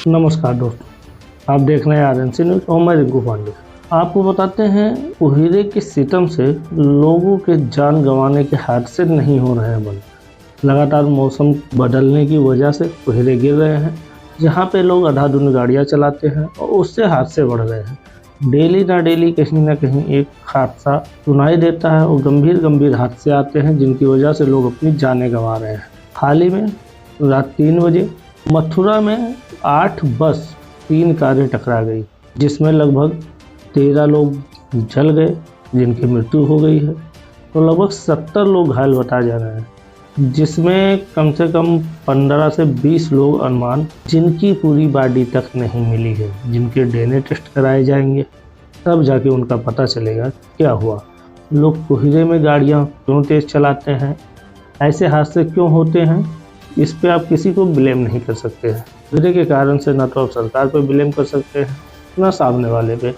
नमस्कार दोस्तों, आप देख रहे हैं आरएनसी न्यूज़ और मैं रिंकू पांडे। आपको बताते हैं, कोहरे के सितम से लोगों के जान गंवाने के हादसे नहीं हो रहे हैं बंद। लगातार मौसम बदलने की वजह से कोहरे गिर रहे हैं, जहां पे लोग अंधाधुंध गाड़ियां चलाते हैं और उससे हादसे बढ़ रहे हैं। डेली ना डेली कहीं ना कहीं एक हादसा सुनाई देता है और गंभीर हादसे आते हैं, जिनकी वजह से लोग अपनी जानें गंवा रहे हैं। हाल ही में रात 3 बजे मथुरा में 8 बस 3 कारें टकरा गई, जिसमें लगभग 13 लोग जल गए, जिनकी मृत्यु हो गई है, और लगभग 70 लोग घायल बताए जा रहे हैं, जिसमें कम से कम 15 से 20 लोग अनुमान जिनकी पूरी बॉडी तक नहीं मिली है, जिनके डीएनए टेस्ट कराए जाएंगे, तब जाके उनका पता चलेगा क्या हुआ। लोग कोहरे में गाड़ियाँ क्यों तेज़ चलाते हैं, ऐसे हादसे क्यों होते हैं, इस पे आप किसी को ब्लेम नहीं कर सकते हैं। कोहरे के कारण से ना तो आप सरकार पे ब्लेम कर सकते हैं, ना सामने वाले पे,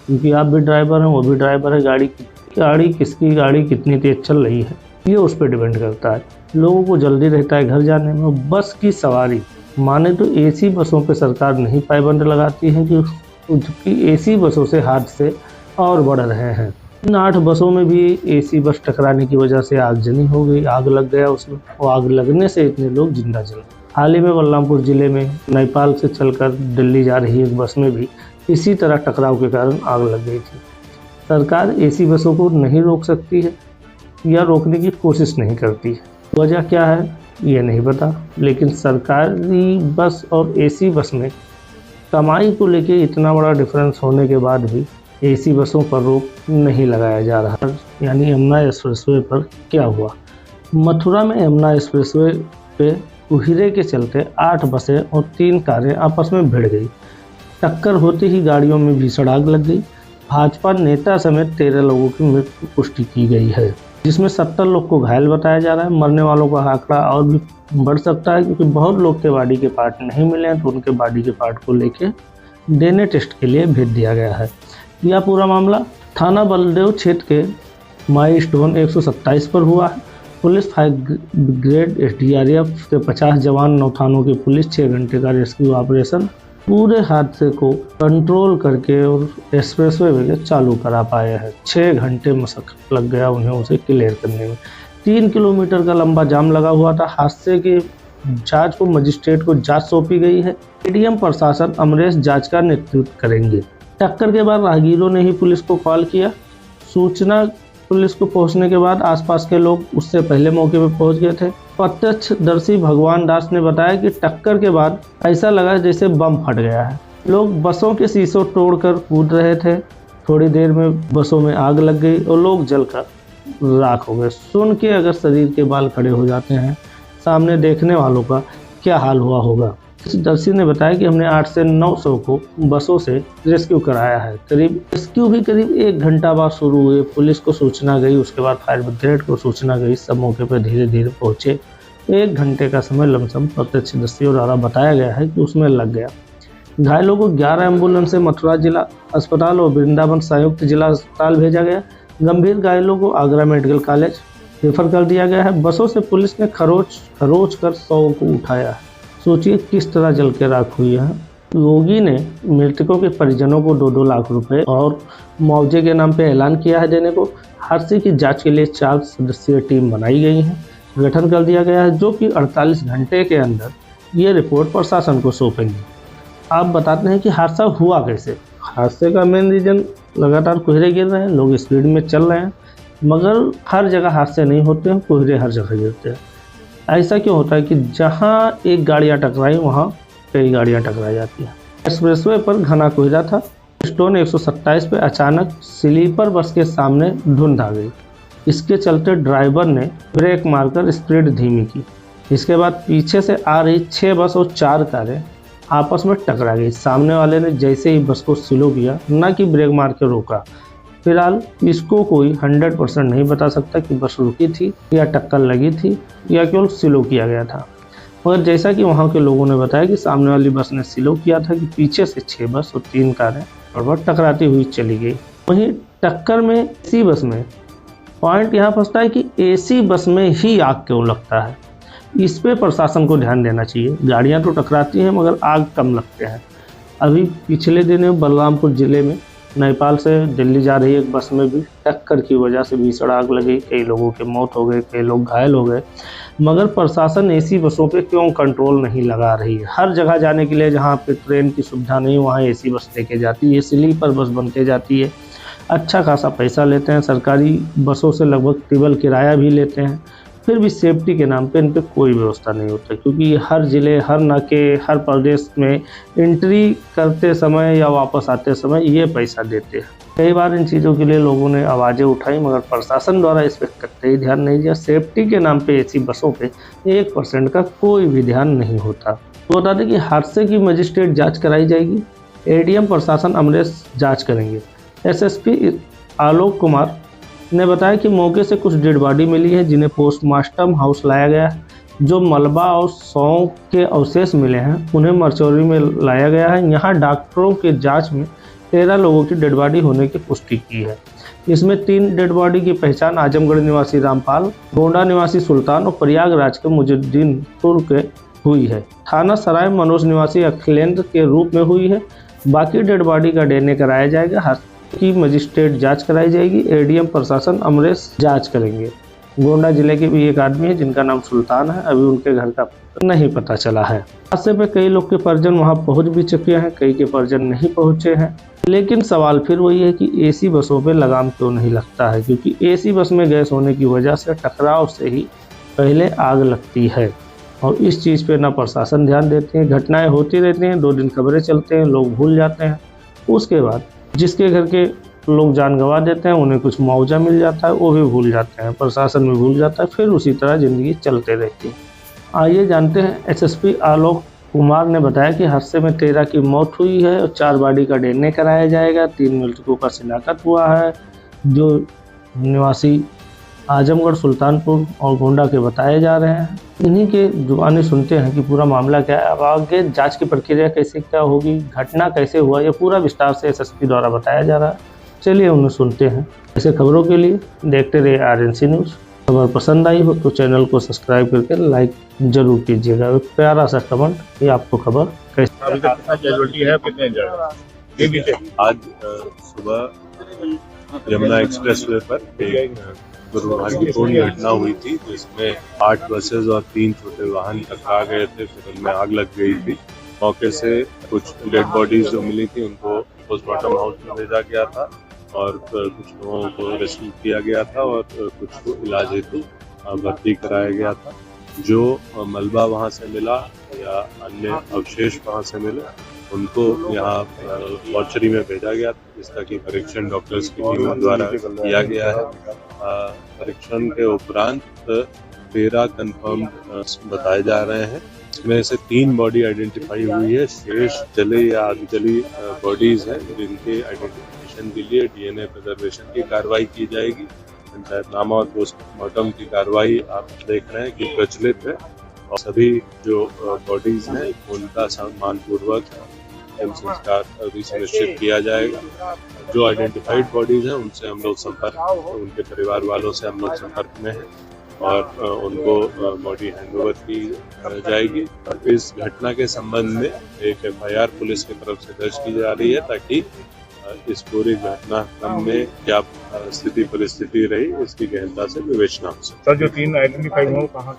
क्योंकि आप भी ड्राइवर हैं, वो भी ड्राइवर है। गाड़ी किसकी गाड़ी कितनी तेज चल रही है, ये उस पर डिपेंड करता है। लोगों को जल्दी रहता है घर जाने में। बस की सवारी माने तो एसी बसों पे सरकार नहीं पाबंद लगाती है, क्योंकि एसी बसों से हादसे और बढ़ रहे हैं। इन 8 बसों में भी एसी बस टकराने की वजह से आगजनी हो गई, आग लग गया उसमें, और आग लगने से इतने लोग जिंदा जल गए। हाल ही में बलरामपुर जिले में नेपाल से चलकर दिल्ली जा रही एक बस में भी इसी तरह टकराव के कारण आग लग गई थी। सरकार एसी बसों को नहीं रोक सकती है या रोकने की कोशिश नहीं करती है। वजह क्या है ये नहीं पता, लेकिन सरकारी बस और एसी बस में कमाई को लेके इतना बड़ा डिफरेंस होने के बाद भी एसी बसों पर रोक नहीं लगाया जा रहा। यानी यमुना एक्सप्रेसवे पर क्या हुआ, मथुरा में यमुना एक्सप्रेसवे पे कोहरे के चलते 8 बसें और 3 कारें आपस में भिड़ गई। टक्कर होते ही गाड़ियों में भीषण आग लग गई। भाजपा नेता समेत 13 लोगों की मृत्यु पुष्टि की गई है, जिसमें 70 लोग को घायल बताया जा रहा है। मरने वालों का आंकड़ा और भी बढ़ सकता है, क्योंकि बहुत लोग के बॉडी के पार्ट नहीं मिले हैं, तो उनके बॉडी के पार्ट को लेके डीएनए टेस्ट के लिए भेज दिया गया है। यह पूरा मामला थाना बलदेव क्षेत्र के माइलस्टोन 127 पर हुआ है। पुलिस, फायर ब्रिगेड, एसडीआरएफ के 50 जवान, 9 थानों की पुलिस, 6 घंटे का रेस्क्यू ऑपरेशन पूरे हादसे को कंट्रोल करके और एक्सप्रेसवे वगैरह चालू करा पाए हैं। 6 घंटे मशक्कत लग गया उन्हें उसे क्लियर करने में। 3 किलोमीटर का लंबा जाम लगा हुआ था। हादसे के जांच को मजिस्ट्रेट को जांच सौंपी गई है। एडीएम प्रशासन अमरेश जांच का नेतृत्व करेंगे। टक्कर के बाद राहगीरों ने ही पुलिस को कॉल किया। सूचना पुलिस को पहुंचने के बाद आसपास के लोग उससे पहले मौके पर पहुंच गए थे। प्रत्यक्षदर्शी भगवान दास ने बताया कि टक्कर के बाद ऐसा लगा जैसे बम फट गया है। लोग बसों के शीशों तोड़कर कूद रहे थे। थोड़ी देर में बसों में आग लग गई और लोग जलकर राख हो गए। सुन के अगर शरीर के बाल खड़े हो जाते हैं, सामने देखने वालों का क्या हाल हुआ होगा। दर्शी ने बताया कि हमने 8 से 900 को बसों से रेस्क्यू कराया है। रेस्क्यू भी करीब 1 घंटा बाद शुरू हुए। पुलिस को सूचना गई, उसके बाद फायर ब्रिगेड को सूचना गई, सब मौके पर धीरे धीरे पहुंचे। 1 घंटे का समय लमसम प्रत्यक्षदर्शियों द्वारा बताया गया है कि उसमें लग गया। घायलों को 11 एम्बुलेंस से मथुरा जिला अस्पताल और वृंदावन संयुक्त जिला अस्पताल भेजा गया। गंभीर घायलों को आगरा मेडिकल कॉलेज रेफर कर दिया गया है। बसों से पुलिस ने खरोच कर 100 को उठाया है। सोचिए किस तरह जल के राख हुई है। योगी ने मृतकों के परिजनों को 2-2 लाख रुपए और मुआवजे के नाम पे ऐलान किया है देने को। हादसे की जांच के लिए 4 सदस्यीय टीम बनाई गई है, गठन कर दिया गया है, जो कि 48 घंटे के अंदर ये रिपोर्ट प्रशासन को सौंपेंगे। आप बताते हैं कि हादसा हुआ कैसे। हादसे का मेन रीजन लगातार कोहरे गिर रहे हैं, लोग स्पीड में चल रहे हैं, मगर हर जगह हादसे नहीं होते हैं, कोहरे हर जगह गिरते हैं। ऐसा क्यों होता है कि जहाँ एक गाड़ियाँ टकराई वहाँ कई गाड़ियाँ टकराई जाती हैं। एक्सप्रेसवे पर घना कोहरा था। स्टोन 127 पे अचानक स्लीपर बस के सामने धुंध आ गई। इसके चलते ड्राइवर ने ब्रेक मारकर स्पीड धीमी की। इसके बाद पीछे से आ रही 6 बस और 4 कारें आपस में टकरा गई। सामने वाले ने जैसे ही बस को स्लो किया, ना कि ब्रेक मार के रोका। फिलहाल इसको कोई 100% नहीं बता सकता कि बस रुकी थी या टक्कर लगी थी या केवल स्लो किया गया था, मगर जैसा कि वहाँ के लोगों ने बताया कि सामने वाली बस ने स्लो किया था कि पीछे से 6 बस और 3 कारें बराबर टकराती हुई चली गई। वहीं टक्कर में एसी बस में पॉइंट यहाँ फंसता है कि एसी बस में ही आग क्यों लगता है। इस पे प्रशासन को ध्यान देना चाहिए। गाड़ियां तो टकराती हैं मगर आग कम लगते हैं। अभी पिछले दिनों बलरामपुर ज़िले में नेपाल से दिल्ली जा रही एक बस में भी टक्कर की वजह से भीषण आग लगी, कई लोगों की मौत हो गई, कई लोग घायल हो गए। मगर प्रशासन एसी बसों पे क्यों कंट्रोल नहीं लगा रही है? हर जगह जाने के लिए जहाँ पे ट्रेन की सुविधा नहीं वहाँ एसी बस लेके जाती है, स्लीपर बस बनते जाती है, अच्छा खासा पैसा लेते हैं, सरकारी बसों से लगभग ट्रिपल किराया भी लेते हैं, फिर भी सेफ्टी के नाम पे इन पे कोई व्यवस्था नहीं होता, क्योंकि हर ज़िले, हर नाके, हर प्रदेश में एंट्री करते समय या वापस आते समय ये पैसा देते हैं। कई बार इन चीज़ों के लिए लोगों ने आवाज़ें उठाई मगर प्रशासन द्वारा इस पर कतई ध्यान नहीं दिया। सेफ्टी के नाम पे ऐसी बसों पे 1% का कोई भी ध्यान नहीं होता। तो बता दें कि हादसे की मजिस्ट्रेट जाँच कराई जाएगी, एडीएम प्रशासन अमरेश जाँच करेंगे। एसएसपी आलोक कुमार ने बताया कि मौके से कुछ डेड बॉडी मिली है जिन्हें पोस्टमार्टम हाउस लाया गया है। जो मलबा और सौंफ के अवशेष मिले हैं उन्हें मर्चोरी में लाया गया है। यहाँ डॉक्टरों के जांच में 13 लोगों की डेड बॉडी होने की पुष्टि की है। इसमें 3 डेड बॉडी की पहचान आजमगढ़ निवासी रामपाल, गोंडा निवासी सुल्तान और प्रयागराज के मुजुद्दीनपुर के हुई है। थाना सराय मनोज निवासी अखिलेंद्र के रूप में हुई है। बाकी डेड बॉडी का डीएनए कराया जाएगा, की मजिस्ट्रेट जांच कराई जाएगी। एडीएम प्रशासन अमरेश जांच करेंगे। गोंडा जिले के भी एक आदमी है जिनका नाम सुल्तान है, अभी उनके घर का नहीं पता चला है। हादसे पे कई लोग के परिजन वहां पहुंच भी चुके हैं, कई के परिजन नहीं पहुंचे हैं। लेकिन सवाल फिर वही है कि एसी बसों पे लगाम क्यों नहीं लगता है, क्योंकि एसी बस में गैस होने की वजह से टकराव से ही पहले आग लगती है और इस चीज़ पे ना प्रशासन ध्यान देते हैं। घटनाएं होती रहती हैं, 2 दिन खबरें चलते हैं, लोग भूल जाते हैं। उसके बाद जिसके घर के लोग जान गंवा देते हैं उन्हें कुछ मुआवजा मिल जाता है, वो भी भूल जाते हैं, प्रशासन भी भूल जाता है, फिर उसी तरह ज़िंदगी चलते रहती है। आइए जानते हैं। एसएसपी आलोक कुमार ने बताया कि हादसे में 13 की मौत हुई है और 4 बॉडी का डीएनए कराया जाएगा। 3 मृतकों का शिनाख्त हुआ है जो निवासी आजमगढ़, सुल्तानपुर और गोंडा के बताए जा रहे हैं। इन्हीं के जुबानी सुनते हैं कि पूरा मामला क्या है। अब आगे जांच की प्रक्रिया कैसे क्या होगी, घटना कैसे हुआ, ये पूरा विस्तार से एसएसपी द्वारा बताया जा रहा है। चलिए उन्हें सुनते हैं। ऐसे खबरों के लिए देखते रहिए आरएनसी न्यूज़। खबर पसंद आई हो तो चैनल को सब्सक्राइब करके लाइक जरूर कीजिएगा। एक प्यारा सा कमेंट कि आपको खबर कैसे। आज सुबह यमुना एक्सप्रेसवे पर एक दुर्भाग्यपूर्ण घटना हुई थी जिसमें 8 बसेस और 3 छोटे वाहन टकरा गए थे, फिर उनमें आग लग गई थी। मौके से कुछ डेड बॉडीज जो मिली थी उनको पोस्टमार्टम हाउस में भेजा गया था और कुछ लोगों को रेस्क्यू किया गया था और कुछ को इलाज हेतु भर्ती कराया गया था। जो मलबा वहाँ से मिला या अन्य अवशेष वहाँ से मिले उनको यहाँ मॉर्चरी में भेजा गया था, जिसका कि परीक्षण डॉक्टर्स की टीम द्वारा किया गया है। परीक्षण के उपरांत 13 कंफर्म बताए जा रहे हैं। इसमें से 3 बॉडी आइडेंटिफाई हुई है, शेष जले या आग जली बॉडीज हैं जिनके आइडेंटिफिकेशन के लिए डीएनए प्रिजर्वेशन की कार्रवाई की जाएगी। पंचायतनामा और पोस्टमार्टम की कार्रवाई आप देख रहे हैं कि प्रचलित है और सभी जो बॉडीज हैं उनका सम्मानपूर्वक संस्कार अभी सुनिश्चित किया जाएगा। जो आइडेंटिफाइड बॉडीज हैं उनसे हम लोग उनके परिवार वालों से हम लोग संपर्क में हैं और उनको बॉडी हैंडओवर की जाएगी। इस घटना के संबंध में एक एफआईआर पुलिस की तरफ से दर्ज की जा रही है ताकि इस पूरी घटनाक्रम में क्या स्थिति परिस्थिति रही इसकी गहनता से विवेचना हो सके। सर, जो 3 आइडेंटिफाई हुए कहाँ?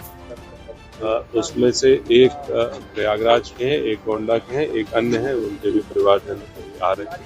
उसमें से एक प्रयागराज के हैं, एक गोंडा के हैं, एक अन्य है, उनके भी परिवारजन आ रहे हैं।